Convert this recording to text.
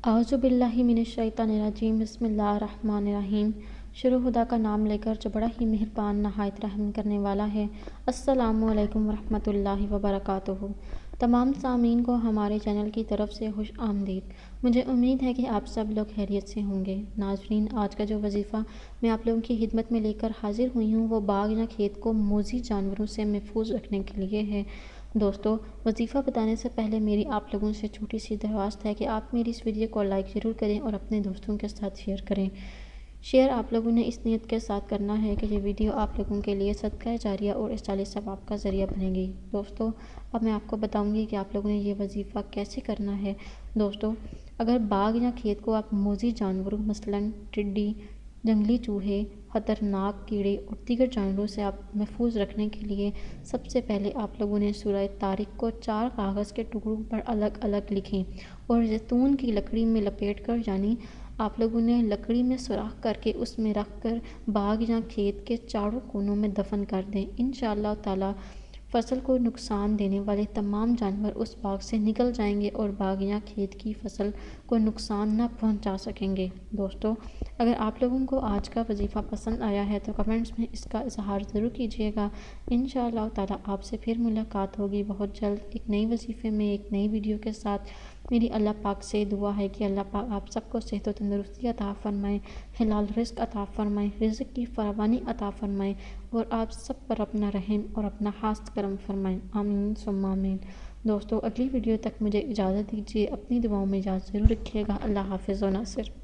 اعوذ باللہ من الشیطان الرجیم بسم اللہ الرحمن الرحیم۔ شروع خدا کا نام لے کر جو بڑا ہی مہربان نہایت رحم کرنے والا ہے۔ السلام علیکم ورحمۃ اللہ وبرکاتہ۔ تمام سامعین کو ہمارے چینل کی طرف سے خوش آمدید۔ مجھے امید ہے کہ آپ سب لوگ خیریت سے ہوں گے۔ ناظرین، آج کا جو وظیفہ میں آپ لوگوں کی خدمت میں لے کر حاضر ہوئی ہوں وہ باغ یا کھیت کو موذی جانوروں سے محفوظ رکھنے کے لیے ہے۔ دوستو، وظیفہ بتانے سے پہلے میری آپ لوگوں سے چھوٹی سی درخواست ہے کہ آپ میری اس ویڈیو کو لائک ضرور کریں اور اپنے دوستوں کے ساتھ شیئر کریں۔ شیئر آپ لوگوں نے اس نیت کے ساتھ کرنا ہے کہ یہ ویڈیو آپ لوگوں کے لیے صدقہ جاریہ اور اصالِ ثواب کا ذریعہ بنے گی۔ دوستو، اب میں آپ کو بتاؤں گی کہ آپ لوگوں نے یہ وظیفہ کیسے کرنا ہے۔ دوستو، اگر باغ یا کھیت کو آپ موذی جانوروں مثلاً ٹڈی، جنگلی چوہے، خطرناک کیڑے اور دیگر جانوروں سے آپ محفوظ رکھنے کے لیے سب سے پہلے آپ لوگوں نے سورہ طارق کو 4 کاغذ کے ٹکڑوں پر الگ الگ لکھیں اور زیتون کی لکڑی میں لپیٹ کر، یعنی آپ لوگوں نے لکڑی میں سوراخ کر کے اس میں رکھ کر باغ یا کھیت کے چاروں کونوں میں دفن کر دیں۔ انشاءاللہ تعالیٰ فصل کو نقصان دینے والے تمام جانور اس باغ سے نکل جائیں گے اور باغ یا کھیت کی فصل کو نقصان نہ پہنچا سکیں گے۔ دوستو، اگر آپ لوگوں کو آج کا وظیفہ پسند آیا ہے تو کمنٹس میں اس کا اظہار ضرور کیجیے گا۔ انشاءاللہ تعالیٰ آپ سے پھر ملاقات ہوگی بہت جلد ایک نئی وظیفے میں ایک نئی ویڈیو کے ساتھ۔ میری اللہ پاک سے دعا ہے کہ اللہ پاک آپ سب کو صحت و تندرستی عطا فرمائے، حلال رزق عطا فرمائے، رزق کی فراوانی عطا فرمائے اور آپ سب پر اپنا رحم اور اپنا خاص کرم فرمائے۔ آمین ثم آمین۔ دوستو، اگلی ویڈیو تک مجھے اجازت دیجیے۔ اپنی دعاؤں میں یاد ضرور رکھیے گا۔ اللہ حافظ و ناصر۔